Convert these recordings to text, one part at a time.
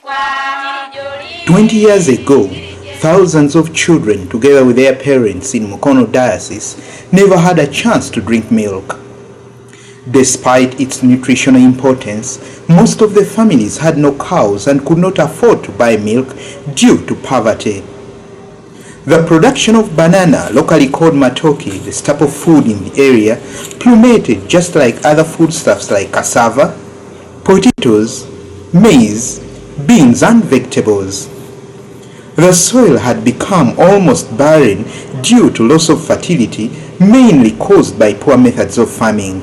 20 years ago, thousands of children, together with their parents in Mukono Diocese, never had a chance to drink milk. Despite its nutritional importance, most of the families had no cows and could not afford to buy milk due to poverty. The production of banana, locally called matoke, the staple food in the area, plummeted just like other foodstuffs like cassava, potatoes, maize, beans and vegetables. The soil had become almost barren due to loss of fertility, mainly caused by poor methods of farming.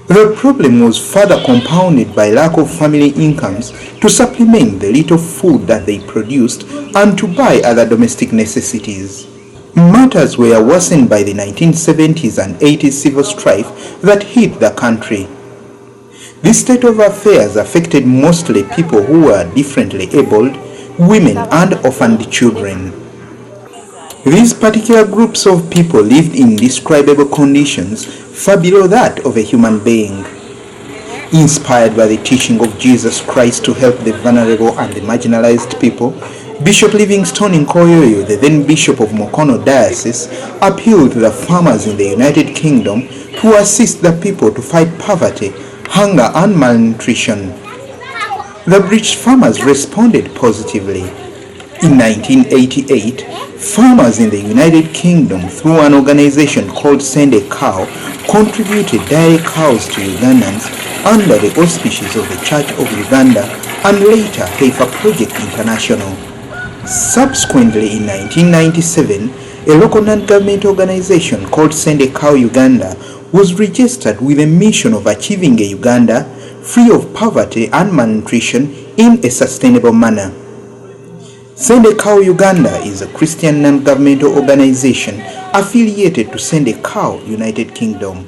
The problem was further compounded by lack of family incomes to supplement the little food that they produced and to buy other domestic necessities. Matters were worsened by the 1970s and 80s civil strife that hit the country. This state of affairs affected mostly people who were differently abled, women and orphaned children. These particular groups of people lived in indescribable conditions far below that of a human being. Inspired by the teaching of Jesus Christ to help the vulnerable and the marginalized people, Bishop Livingstone Nkoyoyo, the then Bishop of Mukono Diocese, appealed to the farmers in the United Kingdom to assist the people to fight poverty, hunger and malnutrition. The British farmers responded positively. In 1988, farmers in the United Kingdom, through an organization called Send a Cow, contributed dairy cows to Ugandans under the auspices of the Church of Uganda and later Heifer Project International. Subsequently, in 1997, a local non-government organization called Send a Cow Uganda was registered with a mission of achieving a Uganda free of poverty and malnutrition in a sustainable manner. Send a Cow Uganda is a Christian non-governmental organization affiliated to Send a Cow United Kingdom.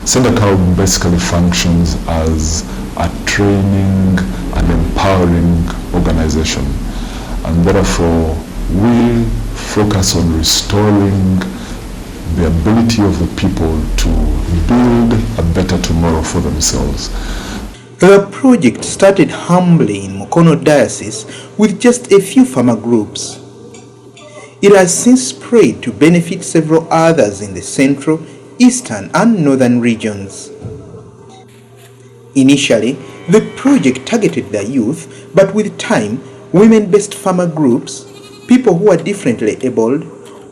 Send a Cow basically functions as a training and empowering organization, and therefore we focus on restoring the ability of the people to build a better tomorrow for themselves. The project started humbly in Mukono Diocese with just a few farmer groups. It has since spread to benefit several others in the central, eastern and northern regions. Initially, the project targeted the youth, but with time, women-based farmer groups, people who are differently abled,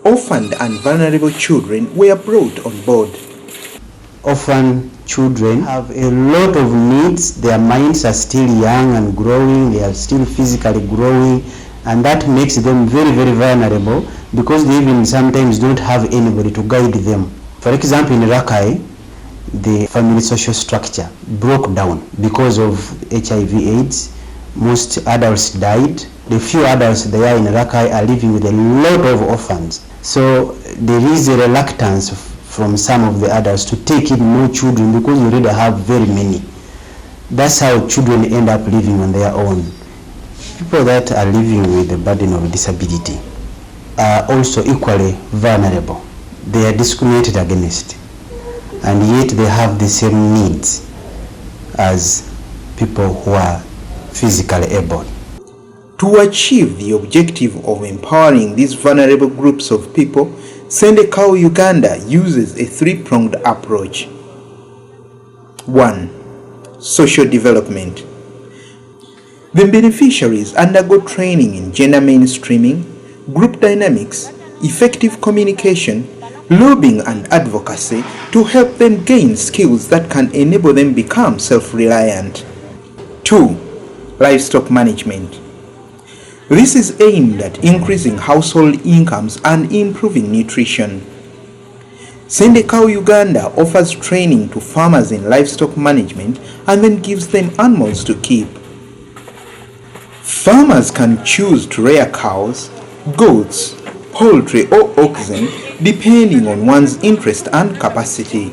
orphaned and vulnerable children were brought on board. Orphan children have a lot of needs. Their minds are still young and growing, they are still physically growing, and that makes them very, very vulnerable because they even sometimes don't have anybody to guide them. For example, in Rakai, the family social structure broke down because of HIV/AIDS. Most adults died. The few adults there in Rakai are living with a lot of orphans. So there is a reluctance from some of the adults to take in more children because we already have very many. That's how children end up living on their own. People that are living with the burden of disability are also equally vulnerable. They are discriminated against, and yet they have the same needs as people who are physically able. To achieve the objective of empowering these vulnerable groups of people, Send a Cow Uganda uses a three-pronged approach. 1. Social development. The beneficiaries undergo training in gender mainstreaming, group dynamics, effective communication, lobbying and advocacy to help them gain skills that can enable them become self-reliant. 2. Livestock management. This is aimed at increasing household incomes and improving nutrition. Send a Cow Uganda offers training to farmers in livestock management and then gives them animals to keep. Farmers can choose to rear cows, goats, poultry or oxen depending on one's interest and capacity.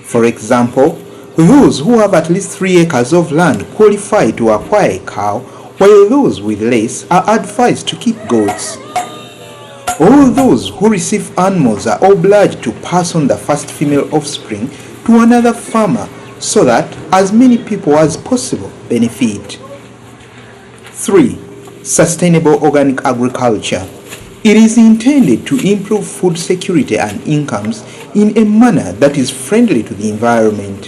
For example, those who have at least 3 acres of land qualify to acquire a cow, while those with less are advised to keep goats. All those who receive animals are obliged to pass on the first female offspring to another farmer so that as many people as possible benefit. 3. Sustainable organic agriculture. It is intended to improve food security and incomes in a manner that is friendly to the environment.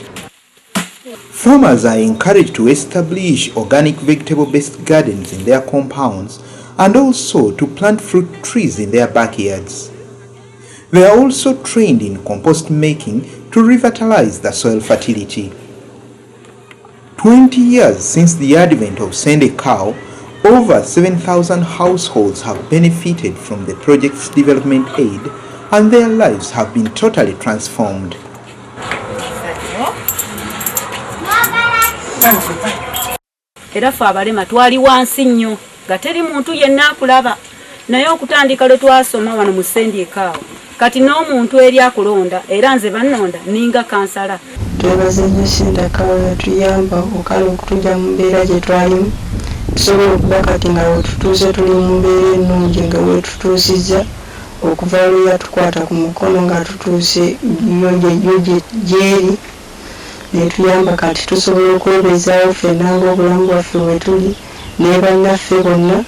Farmers are encouraged to establish organic vegetable-based gardens in their compounds and also to plant fruit trees in their backyards. They are also trained in compost making to revitalize the soil fertility. 20 years since the advent of Send a Cow, over 7,000 households have benefited from the project's development aid and their lives have been totally transformed. Era ffe abalema twali wansi nnyo nga teri muntu yenna akulaba naye okutandika lwe twasoma wano mu Send a Cow kati n'omuntu eri akulonda era nze bannonda ninga kansala. Twebaze nnyo Send a Cow yatuyamba okukala okutujja mu mbeera gye twalimu tusobola okuba kati nga wetutuuse tuli mu mbeera ennungi nga wetutuusizza okuva lwe yatukwata ku mukono nga tutuuse gyeri netuyamba kati tusobola okwebezaawo ffenna ng'obulamu bwaffe wetuli ne bannaffe bonna.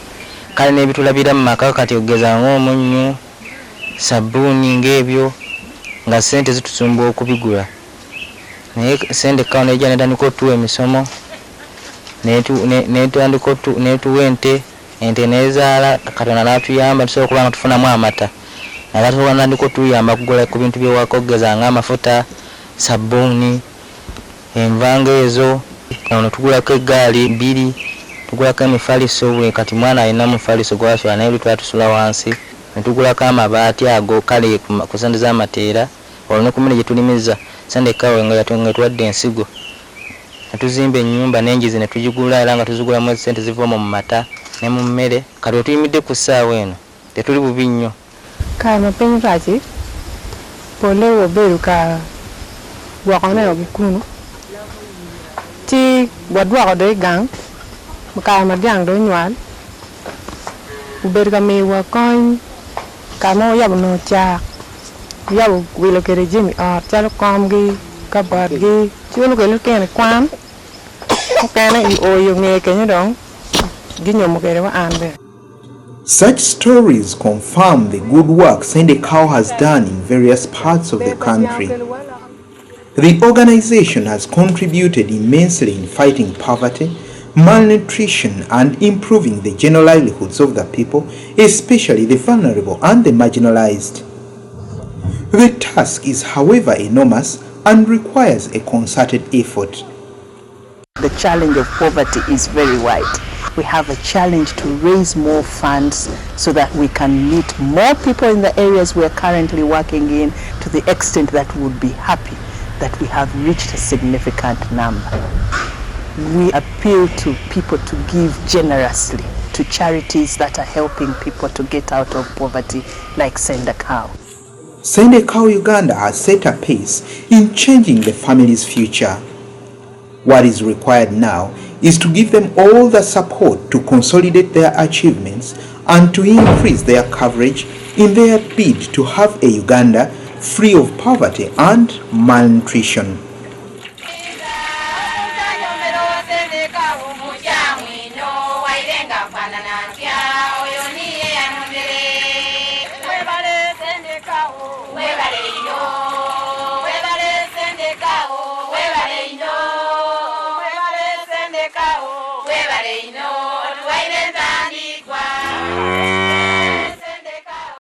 Kale n'ebitulabira mu maka kati okugeza ng'omunnyu sabbuuni ng'ebyo nga ssente zitusumba okubigula naye Send a Cow nejja netandika otuwa emisomo netuwa ente nezaala Katonda n'atuyamba tusobola okuba nga tufunamu amata naye tusobola natandika otuyamba kugula ku bintu byewaka okugeza ng'amafuta sabbuuni envanga ezo ono tugulako eggaali 2 tugulako emifaliso bwe kati mwana alina mufaliso gwasula naye lutwala tusula wansi netugulako amabaati ago kale ku sente z'amateera olwo ne ku mmere gye tulimiza Send a Cow nga yatuwadde ensigo netuzimba ennyumba n'enjizi netugigula era nga tuzigulamu esente ziva mu mata ne mu mmere kati otuyimidde ku ssaawa eno tetuli bubi nnyo. Kama penye kazi pole woberu ka wakona obukunu ti wadwa do gang ka madiang do nywal uberu ka mewa kon kama yabu no cha yabu wilo kere jimi chalo komgi ka badgi chuno ko ken kwan kana I oyo nge kenyo dong ginyo mo kere wa ande. Such stories confirm the good work Send a Cow has done in various parts of the country. The organization has contributed immensely in fighting poverty, malnutrition, and improving the general livelihoods of the people, especially the vulnerable and the marginalized. The task is, however, enormous and requires a concerted effort. The challenge of poverty is very wide. We have a challenge to raise more funds so that we can meet more people in the areas we are currently working in to the extent that we would be happy that we have reached a significant number. We appeal to people to give generously to charities that are helping people to get out of poverty like Send a Cow. Send a Cow Uganda has set a pace in changing the family's future. What is required now is to give them all the support to consolidate their achievements and to increase their coverage in their bid to have a Uganda free of poverty and malnutrition. Send a Cow, we